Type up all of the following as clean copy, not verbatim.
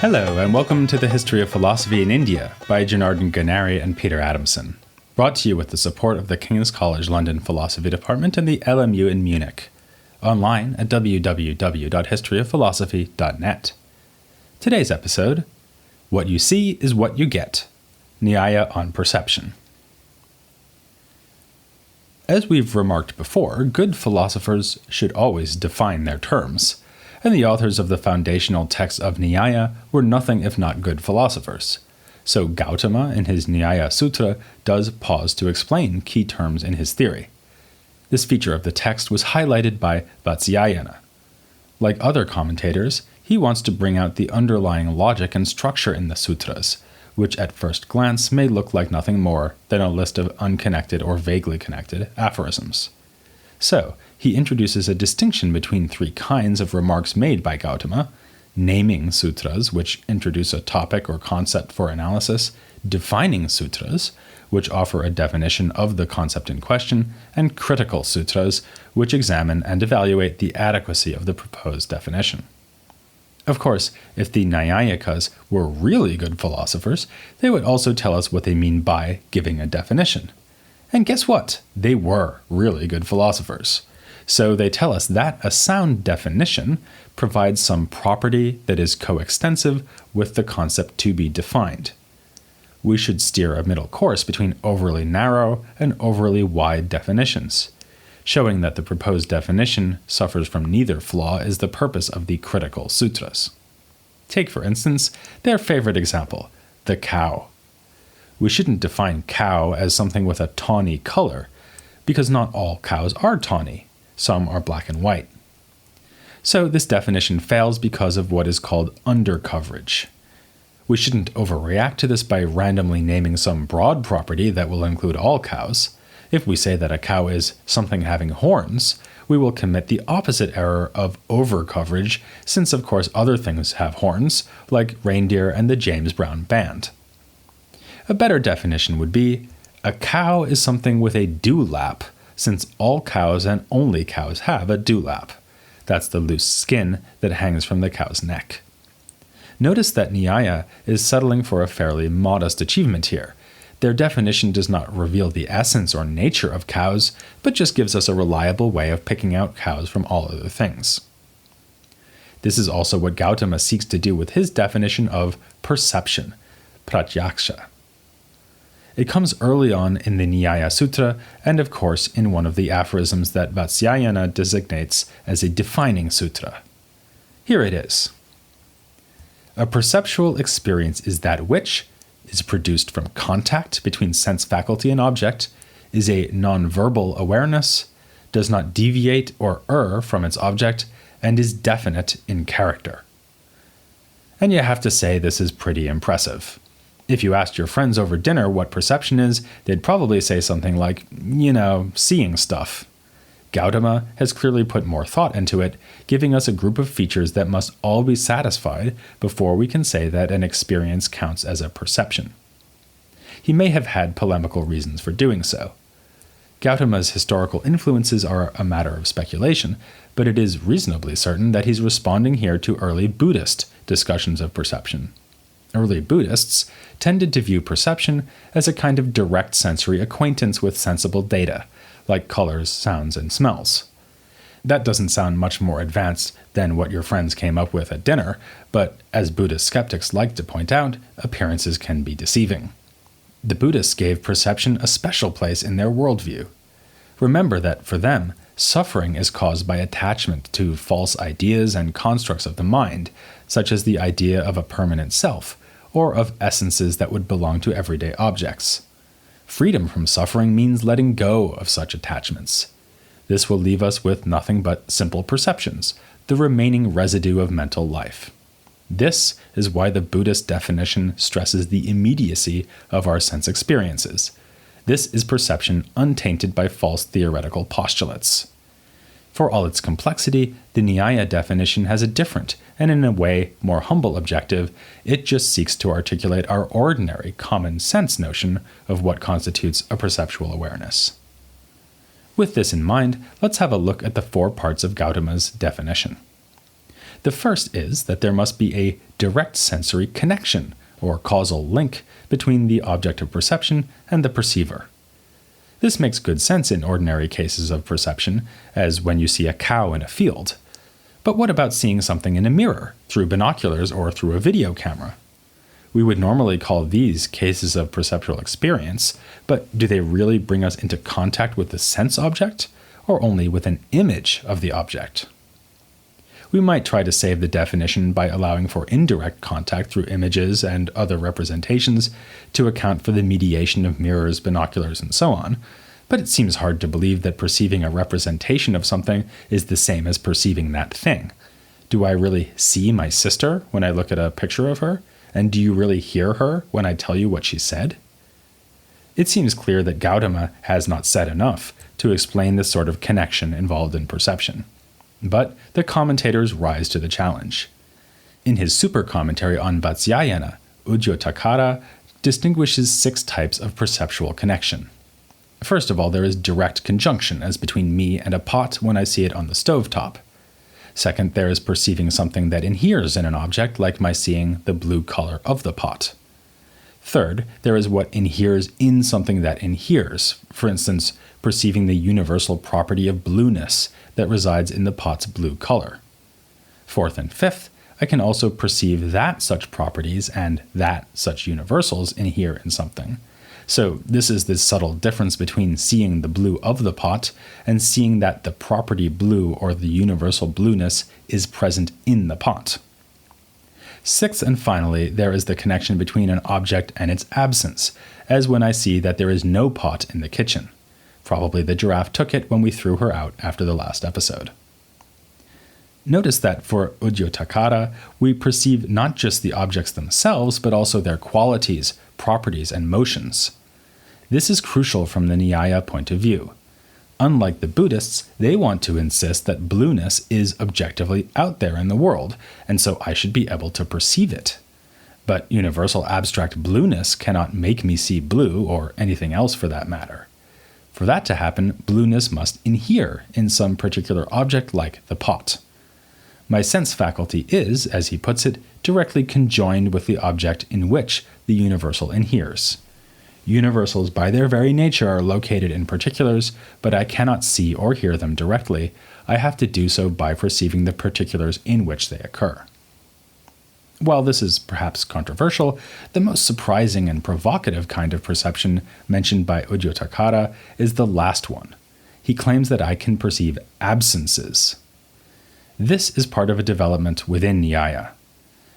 Hello, and welcome to the History of Philosophy in India by Janardhan Ganari and Peter Adamson, brought to you with the support of the King's College London Philosophy Department and the LMU in Munich, online at www.historyofphilosophy.net. Today's episode, What You See is What You Get, Nyaya on Perception. As we've remarked before, good philosophers should always define their terms, and the authors of the foundational text of Nyaya were nothing if not good philosophers. So Gautama, in his Nyaya Sutra, does pause to explain key terms in his theory. This feature of the text was highlighted by Vatsyayana. Like other commentators, he wants to bring out the underlying logic and structure in the sutras, which at first glance may look like nothing more than a list of unconnected or vaguely connected aphorisms. So, he introduces a distinction between three kinds of remarks made by Gautama: naming sutras, which introduce a topic or concept for analysis; defining sutras, which offer a definition of the concept in question; and critical sutras, which examine and evaluate the adequacy of the proposed definition. Of course, if the Nyayikas were really good philosophers, they would also tell us what they mean by giving a definition. And guess what? They were really good philosophers. So they tell us that a sound definition provides some property that is coextensive with the concept to be defined. We should steer a middle course between overly narrow and overly wide definitions, showing that the proposed definition suffers from neither flaw is the purpose of the critical sutras. Take, for instance, their favorite example, the cow. We shouldn't define cow as something with a tawny color, because not all cows are tawny. Some are black and white. So this definition fails because of what is called undercoverage. We shouldn't overreact to this by randomly naming some broad property that will include all cows. If we say that a cow is something having horns, we will commit the opposite error of overcoverage, since of course other things have horns, like reindeer and the James Brown Band. A better definition would be, a cow is something with a dewlap, since all cows and only cows have a dewlap. That's the loose skin that hangs from the cow's neck. Notice that Nyaya is settling for a fairly modest achievement here. Their definition does not reveal the essence or nature of cows, but just gives us a reliable way of picking out cows from all other things. This is also what Gautama seeks to do with his definition of perception, pratyaksha. It comes early on in the Nyaya Sutra, and of course in one of the aphorisms that Vatsyayana designates as a defining sutra. Here it is. A perceptual experience is that which is produced from contact between sense faculty and object, is a non-verbal awareness, does not deviate or err from its object, and is definite in character. And you have to say this is pretty impressive. If you asked your friends over dinner what perception is, they'd probably say something like, seeing stuff. Gautama has clearly put more thought into it, giving us a group of features that must all be satisfied before we can say that an experience counts as a perception. He may have had polemical reasons for doing so. Gautama's historical influences are a matter of speculation, but it is reasonably certain that he's responding here to early Buddhist discussions of perception. Early Buddhists tended to view perception as a kind of direct sensory acquaintance with sensible data, like colors, sounds, and smells. That doesn't sound much more advanced than what your friends came up with at dinner, but as Buddhist skeptics like to point out, appearances can be deceiving. The Buddhists gave perception a special place in their worldview. Remember that for them, suffering is caused by attachment to false ideas and constructs of the mind, such as the idea of a permanent self, or of essences that would belong to everyday objects. Freedom from suffering means letting go of such attachments. This will leave us with nothing but simple perceptions, the remaining residue of mental life. This is why the Buddhist definition stresses the immediacy of our sense experiences. This is perception untainted by false theoretical postulates. For all its complexity, the Nyaya definition has a different, and in a way more humble objective. It just seeks to articulate our ordinary common sense notion of what constitutes a perceptual awareness. With this in mind, let's have a look at the 4 parts of Gautama's definition. The first is that there must be a direct sensory connection, or causal link, between the object of perception and the perceiver. This makes good sense in ordinary cases of perception, as when you see a cow in a field. But what about seeing something in a mirror, through binoculars, or through a video camera? We would normally call these cases of perceptual experience, but do they really bring us into contact with the sense object, or only with an image of the object? We might try to save the definition by allowing for indirect contact through images and other representations to account for the mediation of mirrors, binoculars, and so on, but it seems hard to believe that perceiving a representation of something is the same as perceiving that thing. Do I really see my sister when I look at a picture of her? And do you really hear her when I tell you what she said? It seems clear that Gautama has not said enough to explain this sort of connection involved in perception. But the commentators rise to the challenge. In his super commentary on Vatsyayana, Ujjotakara distinguishes 6 types of perceptual connection. First of all, there is direct conjunction, as between me and a pot when I see it on the stovetop. Second, there is perceiving something that inheres in an object, like my seeing the blue color of the pot. Third, there is what inheres in something that inheres, for instance, perceiving the universal property of blueness that resides in the pot's blue color. Fourth and fifth, I can also perceive that such properties and that such universals inhere in something. So this is the subtle difference between seeing the blue of the pot and seeing that the property blue or the universal blueness is present in the pot. Sixth and finally, there is the connection between an object and its absence, as when I see that there is no pot in the kitchen. Probably the giraffe took it when we threw her out after the last episode. Notice that for Ujjotakara, we perceive not just the objects themselves, but also their qualities, properties, and motions. This is crucial from the Nyaya point of view. Unlike the Buddhists, they want to insist that blueness is objectively out there in the world, and so I should be able to perceive it. But universal abstract blueness cannot make me see blue, or anything else for that matter. For that to happen, blueness must inhere in some particular object like the pot. My sense faculty is, as he puts it, directly conjoined with the object in which the universal inheres. Universals by their very nature are located in particulars, but I cannot see or hear them directly. I have to do so by perceiving the particulars in which they occur. While this is perhaps controversial, the most surprising and provocative kind of perception mentioned by Ujjotakara is the last one. He claims that I can perceive absences. This is part of a development within Nyaya.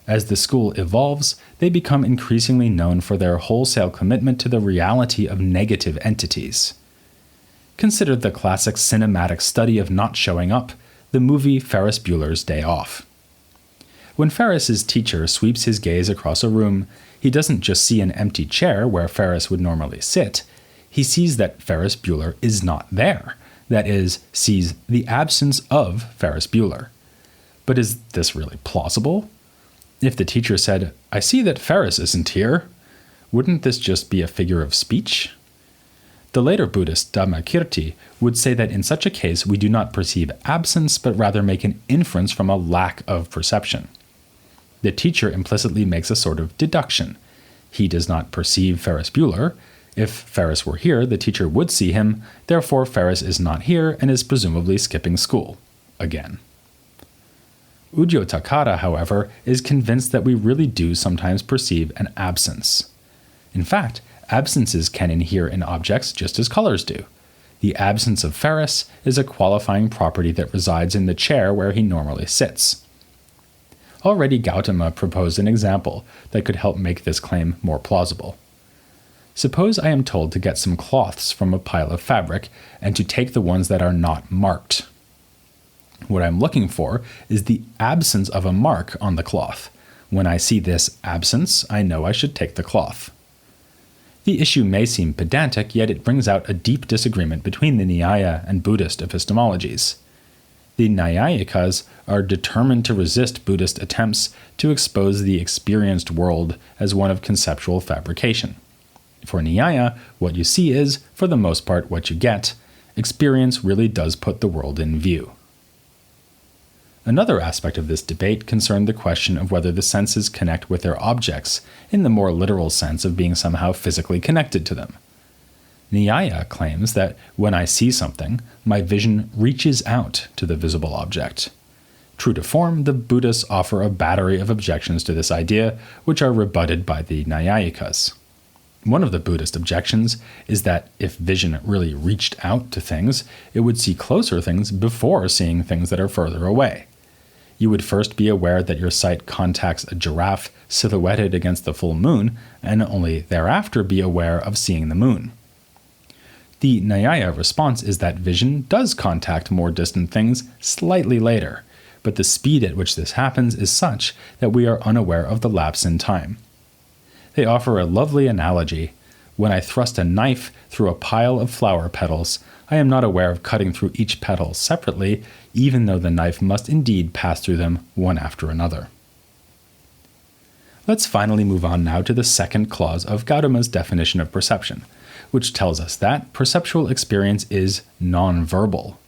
As the school evolves, they become increasingly known for their wholesale commitment to the reality of negative entities. Consider the classic cinematic study of not showing up, the movie Ferris Bueller's Day Off. When Ferris's teacher sweeps his gaze across a room, he doesn't just see an empty chair where Ferris would normally sit. He sees that Ferris Bueller is not there. That is, sees the absence of Ferris Bueller. But is this really plausible? If the teacher said, "I see that Ferris isn't here," wouldn't this just be a figure of speech? The later Buddhist Dhammakirti would say that in such a case we do not perceive absence, but rather make an inference from a lack of perception. The teacher implicitly makes a sort of deduction. He does not perceive Ferris Bueller. If Ferris were here, the teacher would see him, therefore Ferris is not here and is presumably skipping school. Again. Ujjotakara, however, is convinced that we really do sometimes perceive an absence. In fact, absences can inhere in objects just as colors do. The absence of Ferris is a qualifying property that resides in the chair where he normally sits. Already Gautama proposed an example that could help make this claim more plausible. Suppose I am told to get some cloths from a pile of fabric and to take the ones that are not marked. What I'm looking for is the absence of a mark on the cloth. When I see this absence, I know I should take the cloth. The issue may seem pedantic, yet it brings out a deep disagreement between the Nyaya and Buddhist epistemologies. The Nyayikas are determined to resist Buddhist attempts to expose the experienced world as one of conceptual fabrication. For Nyaya, what you see is, for the most part, what you get. Experience really does put the world in view. Another aspect of this debate concerned the question of whether the senses connect with their objects, in the more literal sense of being somehow physically connected to them. Nyaya claims that when I see something, my vision reaches out to the visible object. True to form, the Buddhists offer a battery of objections to this idea, which are rebutted by the Nyāyikas. One of the Buddhist objections is that if vision really reached out to things, it would see closer things before seeing things that are further away. You would first be aware that your sight contacts a giraffe silhouetted against the full moon, and only thereafter be aware of seeing the moon. The Nyaya response is that vision does contact more distant things slightly later, but the speed at which this happens is such that we are unaware of the lapse in time. They offer a lovely analogy. When I thrust a knife through a pile of flower petals, I am not aware of cutting through each petal separately, even though the knife must indeed pass through them one after another. Let's finally move on now to the second clause of Gautama's definition of perception, which tells us that perceptual experience is non-verbal.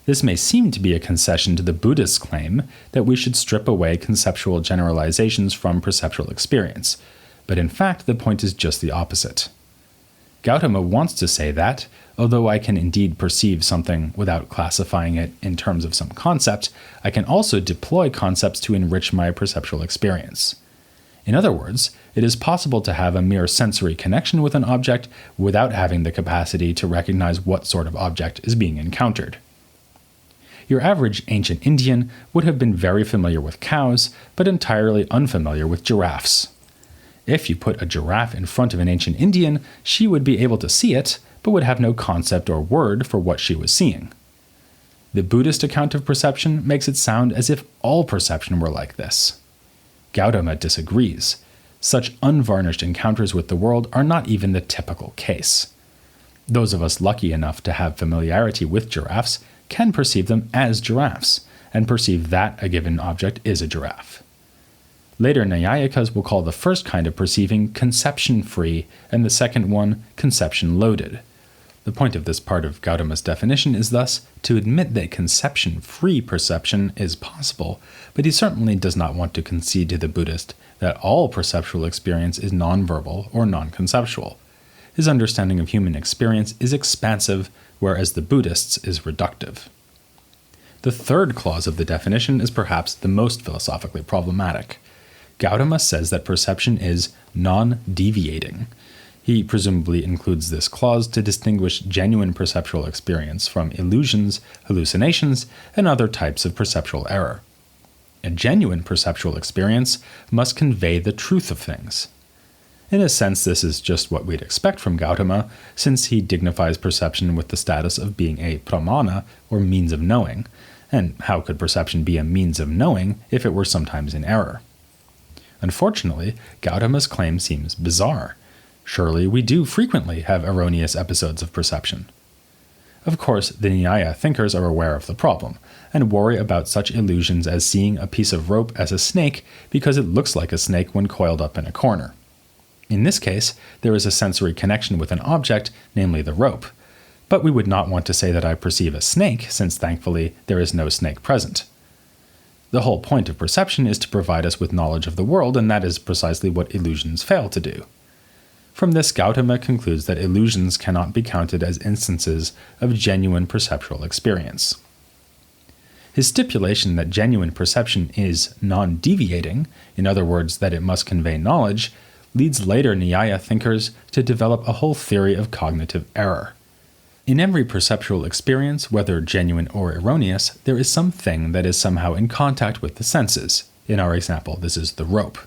This may seem to be a concession to the Buddhist claim that we should strip away conceptual generalizations from perceptual experience, but in fact the point is just the opposite. Gautama wants to say that, although I can indeed perceive something without classifying it in terms of some concept, I can also deploy concepts to enrich my perceptual experience. In other words, it is possible to have a mere sensory connection with an object without having the capacity to recognize what sort of object is being encountered. Your average ancient Indian would have been very familiar with cows, but entirely unfamiliar with giraffes. If you put a giraffe in front of an ancient Indian, she would be able to see it, but would have no concept or word for what she was seeing. The Buddhist account of perception makes it sound as if all perception were like this. Gautama disagrees. Such unvarnished encounters with the world are not even the typical case. Those of us lucky enough to have familiarity with giraffes can perceive them as giraffes, and perceive that a given object is a giraffe. Later Nyāyikas will call the first kind of perceiving conception-free, and the second one conception-loaded. The point of this part of Gautama's definition is thus to admit that conception-free perception is possible, but he certainly does not want to concede to the Buddhist that all perceptual experience is non-verbal or non-conceptual. His understanding of human experience is expansive, whereas the Buddhist's is reductive. The third clause of the definition is perhaps the most philosophically problematic. Gautama says that perception is non-deviating. He presumably includes this clause to distinguish genuine perceptual experience from illusions, hallucinations, and other types of perceptual error. A genuine perceptual experience must convey the truth of things. In a sense, this is just what we'd expect from Gautama, since he dignifies perception with the status of being a pramana, or means of knowing. And how could perception be a means of knowing if it were sometimes in error? Unfortunately, Gautama's claim seems bizarre. Surely we do frequently have erroneous episodes of perception. Of course, the Nyaya thinkers are aware of the problem, and worry about such illusions as seeing a piece of rope as a snake because it looks like a snake when coiled up in a corner. In this case, there is a sensory connection with an object, namely the rope. But we would not want to say that I perceive a snake, since thankfully there is no snake present. The whole point of perception is to provide us with knowledge of the world, and that is precisely what illusions fail to do. From this, Gautama concludes that illusions cannot be counted as instances of genuine perceptual experience. His stipulation that genuine perception is non-deviating, in other words, that it must convey knowledge, leads later Nyaya thinkers to develop a whole theory of cognitive error. In every perceptual experience, whether genuine or erroneous, there is something that is somehow in contact with the senses. In our example, this is the rope.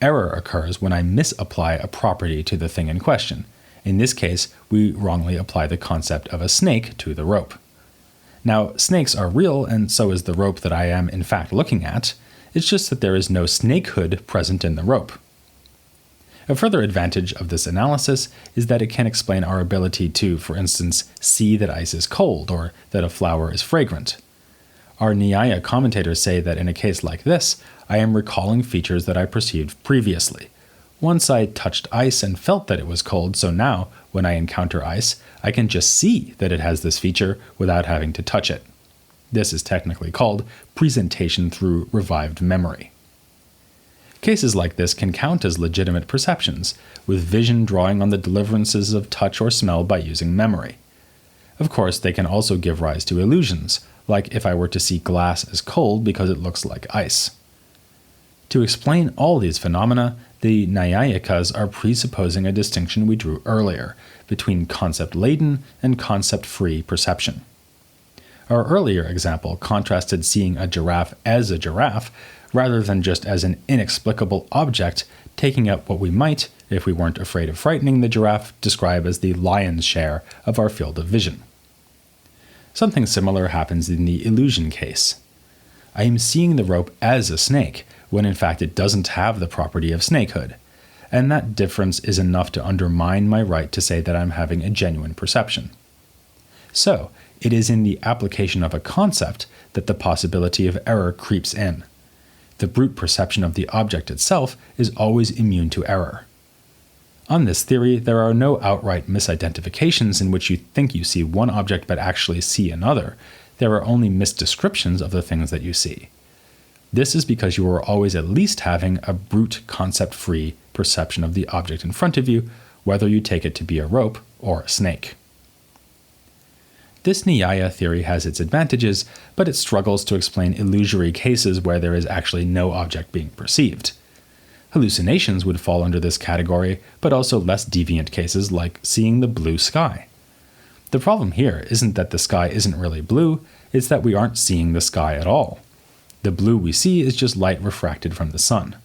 Error occurs when I misapply a property to the thing in question. In this case, we wrongly apply the concept of a snake to the rope. Now, snakes are real, and so is the rope that I am in fact looking at. It's just that there is no snakehood present in the rope. A further advantage of this analysis is that it can explain our ability to, for instance, see that ice is cold or that a flower is fragrant. Our Nyaya commentators say that in a case like this, I am recalling features that I perceived previously. Once I touched ice and felt that it was cold, so now, when I encounter ice, I can just see that it has this feature without having to touch it. This is technically called presentation through revived memory. Cases like this can count as legitimate perceptions, with vision drawing on the deliverances of touch or smell by using memory. Of course, they can also give rise to illusions, like if I were to see glass as cold because it looks like ice. To explain all these phenomena, the Nyāyikas are presupposing a distinction we drew earlier between concept-laden and concept-free perception. Our earlier example contrasted seeing a giraffe as a giraffe rather than just as an inexplicable object taking up what we might, if we weren't afraid of frightening the giraffe, describe as the lion's share of our field of vision. Something similar happens in the illusion case. I am seeing the rope as a snake, when in fact it doesn't have the property of snakehood, and that difference is enough to undermine my right to say that I'm having a genuine perception. So, it is in the application of a concept that the possibility of error creeps in. The brute perception of the object itself is always immune to error. On this theory, there are no outright misidentifications in which you think you see one object but actually see another. There are only misdescriptions of the things that you see. This is because you are always at least having a brute concept-free perception of the object in front of you, whether you take it to be a rope or a snake. This Nyaya theory has its advantages, but it struggles to explain illusory cases where there is actually no object being perceived. Hallucinations would fall under this category, but also less deviant cases like seeing the blue sky. The problem here isn't that the sky isn't really blue, it's that we aren't seeing the sky at all. The blue we see is just light refracted from the sun.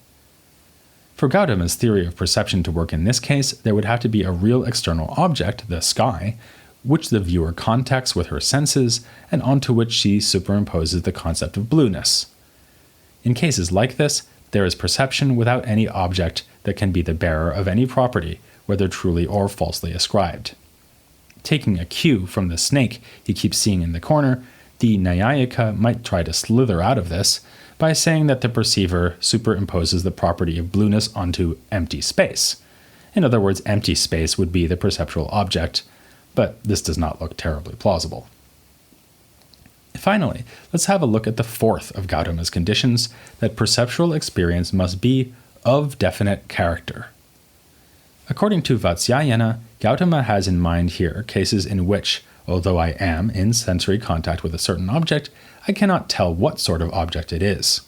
For Gautama's theory of perception to work in this case, there would have to be a real external object, the sky, which the viewer contacts with her senses and onto which she superimposes the concept of blueness. In cases like this, there is perception without any object that can be the bearer of any property, whether truly or falsely ascribed. Taking a cue from the snake he keeps seeing in the corner, the Nyāyika might try to slither out of this by saying that the perceiver superimposes the property of blueness onto empty space. In other words, empty space would be the perceptual object, but this does not look terribly plausible. Finally, let's have a look at the fourth of Gautama's conditions, that perceptual experience must be of definite character. According to Vatsyayana, Gautama has in mind here cases in which, although I am in sensory contact with a certain object, I cannot tell what sort of object it is.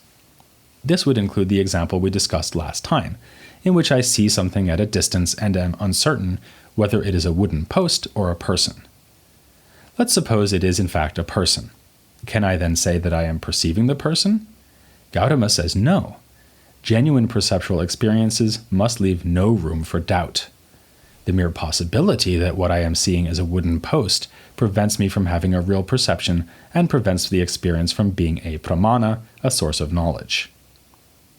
This would include the example we discussed last time, in which I see something at a distance and am uncertain whether it is a wooden post or a person. Let's suppose it is in fact a person. Can I then say that I am perceiving the person? Gautama says no. Genuine perceptual experiences must leave no room for doubt. The mere possibility that what I am seeing is a wooden post prevents me from having a real perception and prevents the experience from being a pramana, a source of knowledge.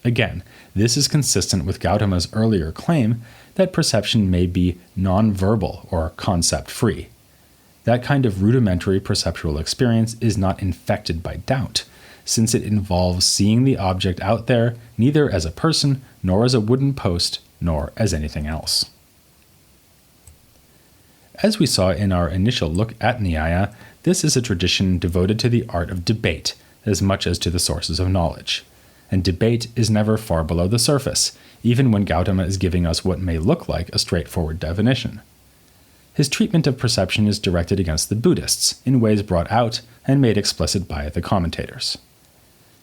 Again, this is consistent with Gautama's earlier claim that perception may be non-verbal or concept-free. That kind of rudimentary perceptual experience is not infected by doubt, since it involves seeing the object out there neither as a person, nor as a wooden post, nor as anything else. As we saw in our initial look at Nyaya, this is a tradition devoted to the art of debate as much as to the sources of knowledge. And debate is never far below the surface, even when Gautama is giving us what may look like a straightforward definition. His treatment of perception is directed against the Buddhists in ways brought out and made explicit by the commentators.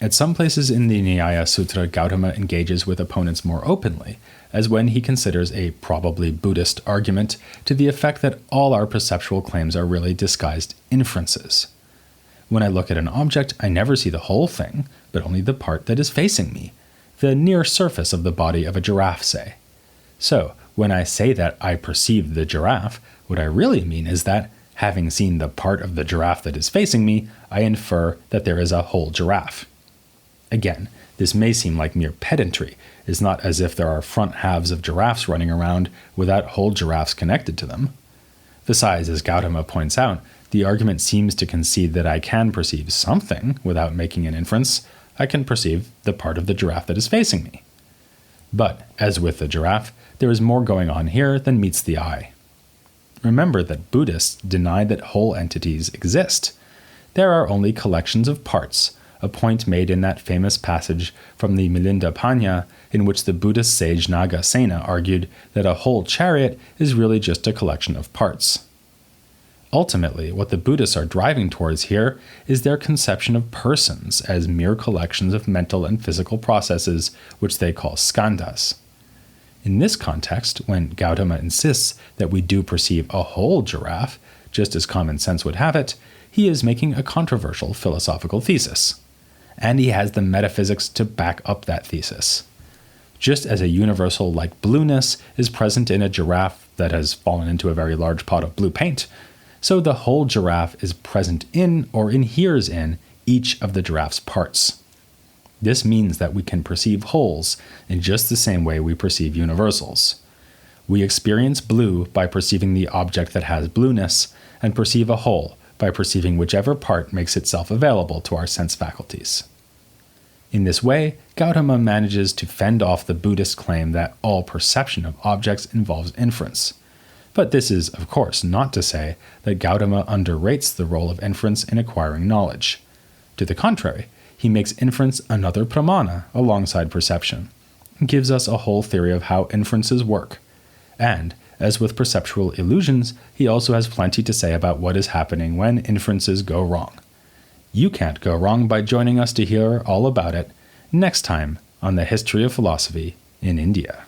At some places in the Nyaya Sutra, Gautama engages with opponents more openly, as when he considers a probably Buddhist argument to the effect that all our perceptual claims are really disguised inferences. When I look at an object, I never see the whole thing, but only the part that is facing me, the near surface of the body of a giraffe, say. So, when I say that I perceive the giraffe, what I really mean is that, having seen the part of the giraffe that is facing me, I infer that there is a whole giraffe. Again, this may seem like mere pedantry. It's not as if there are front halves of giraffes running around without whole giraffes connected to them. Besides, as Gautama points out, the argument seems to concede that I can perceive something without making an inference. I can perceive the part of the giraffe that is facing me. But, as with the giraffe, there is more going on here than meets the eye. Remember that Buddhists deny that whole entities exist. There are only collections of parts, a point made in that famous passage from the Milindapanya in which the Buddhist sage Nagasena argued that a whole chariot is really just a collection of parts. Ultimately, what the Buddhists are driving towards here is their conception of persons as mere collections of mental and physical processes, which they call skandhas. In this context, when Gautama insists that we do perceive a whole giraffe, just as common sense would have it, he is making a controversial philosophical thesis. And he has the metaphysics to back up that thesis. Just as a universal like blueness is present in a giraffe that has fallen into a very large pot of blue paint, so the whole giraffe is present in or inheres in each of the giraffe's parts. This means that we can perceive wholes in just the same way we perceive universals. We experience blue by perceiving the object that has blueness, and perceive a whole by perceiving whichever part makes itself available to our sense faculties. In this way, Gautama manages to fend off the Buddhist claim that all perception of objects involves inference. But this is, of course, not to say that Gautama underrates the role of inference in acquiring knowledge. To the contrary, he makes inference another pramana alongside perception, and gives us a whole theory of how inferences work. And, as with perceptual illusions, he also has plenty to say about what is happening when inferences go wrong. You can't go wrong by joining us to hear all about it next time on the History of Philosophy in India.